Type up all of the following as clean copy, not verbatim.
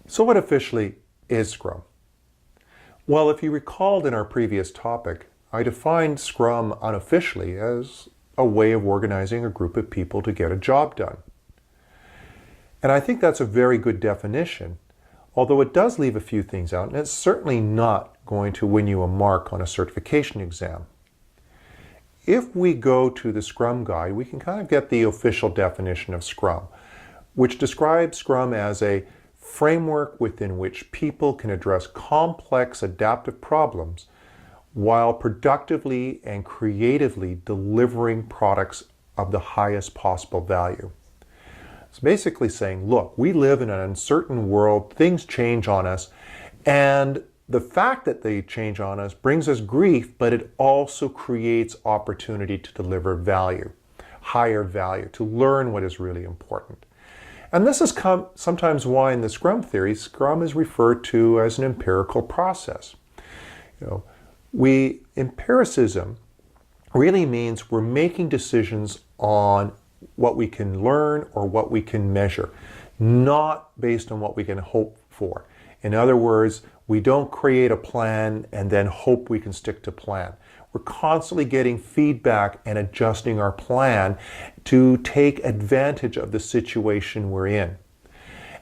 So what officially is Scrum? Well, if you recalled in our previous topic, I defined Scrum unofficially as a way of organizing a group of people to get a job done. And I think that's a very good definition, although it does leave a few things out, and it's certainly not going to win you a mark on a certification exam. If we go to the Scrum Guide, we can kind of get the official definition of Scrum, which describes Scrum as a framework within which people can address complex adaptive problems while productively and creatively delivering products of the highest possible value. It's basically saying, look, we live in an uncertain world, things change on us, and the fact that they change on us brings us grief, but it also creates opportunity to deliver value, higher value, to learn what is really important. And this is sometimes why in the Scrum theory, Scrum is referred to as an empirical process. Empiricism really means we're making decisions on what we can learn or what we can measure, not based on what we can hope for. In other words, we don't create a plan and then hope we can stick to plan. We're constantly getting feedback and adjusting our plan to take advantage of the situation we're in.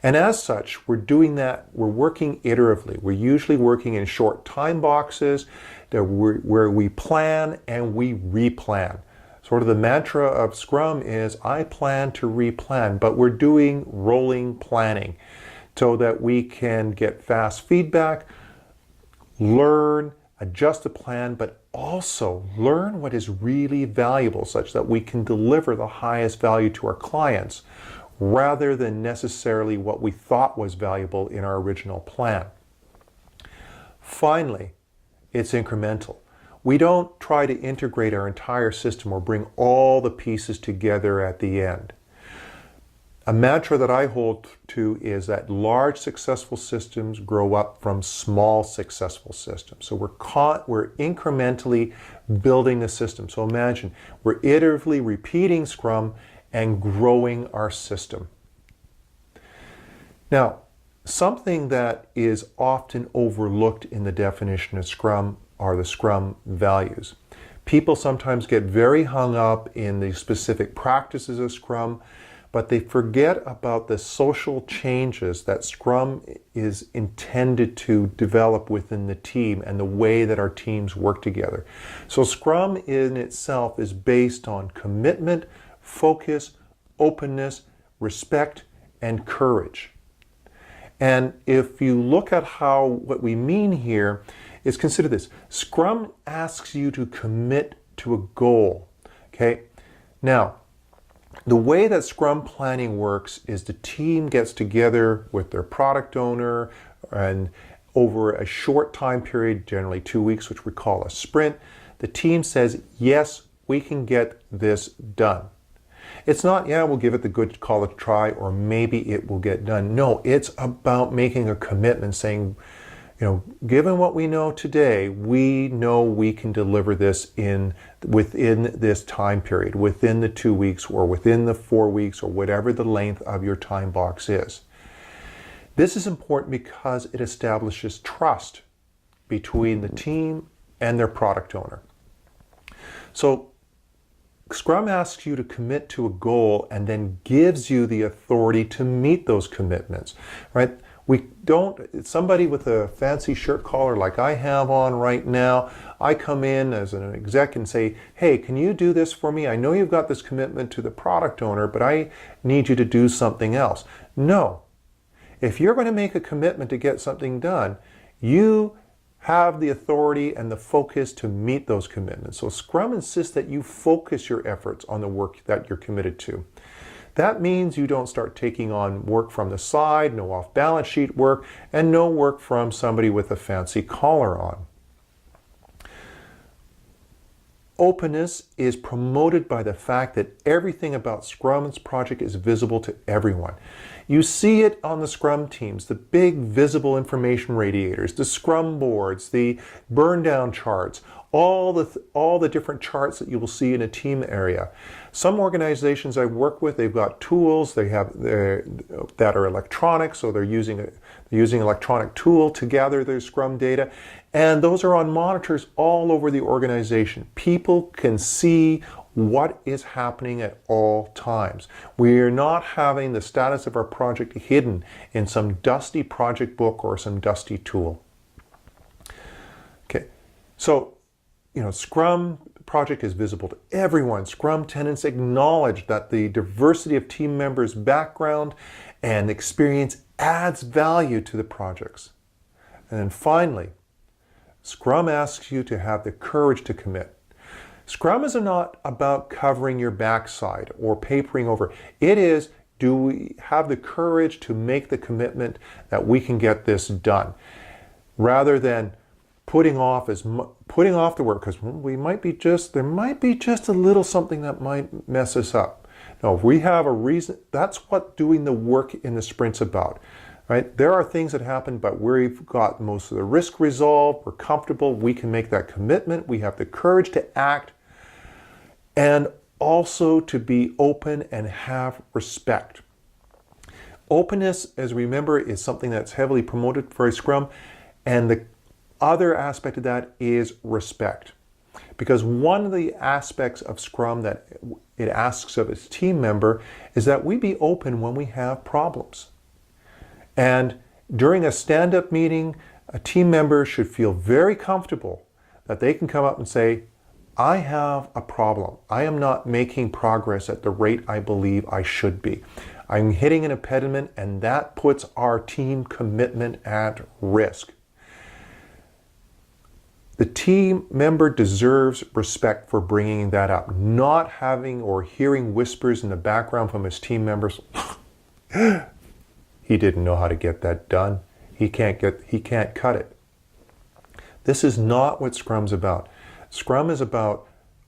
And as such, we're doing that, we're working iteratively. We're usually working in short time boxes where we plan and we replan. Sort of the mantra of Scrum is, I plan to replan, but we're doing rolling planning so that we can get fast feedback, learn, adjust the plan, but also learn what is really valuable such that we can deliver the highest value to our clients rather than necessarily what we thought was valuable in our original plan. Finally, it's incremental. We don't try to integrate our entire system or bring all the pieces together at the end. A mantra that I hold to is that large successful systems grow up from small successful systems. So we're incrementally building the system. So imagine we're iteratively repeating Scrum and growing our system. Now, something that is often overlooked in the definition of Scrum are the Scrum values. People sometimes get very hung up in the specific practices of Scrum, but they forget about the social changes that Scrum is intended to develop within the team and the way that our teams work together. So Scrum in itself is based on commitment, focus, openness, respect, and courage. And if you look at what we mean here is, consider this. Scrum asks you to commit to a goal, okay? Now, the way that Scrum planning works is the team gets together with their product owner and over a short time period, generally 2 weeks, which we call a sprint, the team says, yes, we can get this done. It's not, yeah, we'll give it the good call a try or maybe it will get done. No, it's about making a commitment saying, given what we know today, we know we can deliver this within this time period, within the 2 weeks or within the 4 weeks or whatever the length of your time box is. This is important because it establishes trust between the team and their product owner. So Scrum asks you to commit to a goal and then gives you the authority to meet those commitments, right? Somebody with a fancy shirt collar like I have on right now, I come in as an exec and say, hey, can you do this for me? I know you've got this commitment to the product owner, but I need you to do something else. No. If you're going to make a commitment to get something done, you have the authority and the focus to meet those commitments. So Scrum insists that you focus your efforts on the work that you're committed to. That means you don't start taking on work from the side, no off-balance sheet work, and no work from somebody with a fancy collar on. Openness is promoted by the fact that everything about Scrum's project is visible to everyone. You see it on the Scrum teams, the big visible information radiators, the Scrum boards, the burn down charts. all the different charts that you will see in a team area. Some organizations I work with, they've got tools that are electronic, so they're using electronic tool to gather their Scrum data, and those are on monitors all over the organization. People can see what is happening at all times. We are not having the status of our project hidden in some dusty project book or some dusty tool. Okay, so Scrum project is visible to everyone. Scrum tenants acknowledge that the diversity of team members' background and experience adds value to the projects. And then finally, Scrum asks you to have the courage to commit. Scrum is not about covering your backside or papering over. It is, do we have the courage to make the commitment that we can get this done, rather than putting off the work because there might be just a little something that might mess us up. No, if we have a reason, that's what doing the work in the sprint's about. Right? There are things that happen, but we've got most of the risk resolved, we're comfortable, we can make that commitment, we have the courage to act, and also to be open and have respect. Openness, as we remember, is something that's heavily promoted for Scrum, and the other aspect of that is respect. Because one of the aspects of Scrum that it asks of its team member is that we be open when we have problems. And during a stand-up meeting, a team member should feel very comfortable that they can come up and say, I have a problem. I am not making progress at the rate I believe I should be. I'm hitting an impediment, and that puts our team commitment at risk. The team member deserves respect for bringing that up, not having or hearing whispers in the background from his team members. He didn't know how to get that done. He can't cut it. This is not what Scrum's about. Scrum is about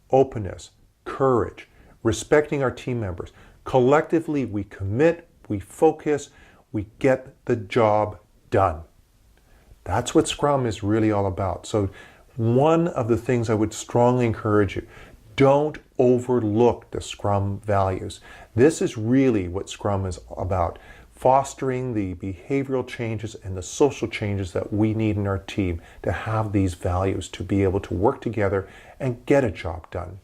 openness, courage, respecting our team members. Collectively, we commit, we focus, we get the job done. That's what Scrum is really all about. So one of the things I would strongly encourage you, don't overlook the Scrum values. This is really what Scrum is about. Fostering the behavioral changes and the social changes that we need in our team to have these values to be able to work together and get a job done.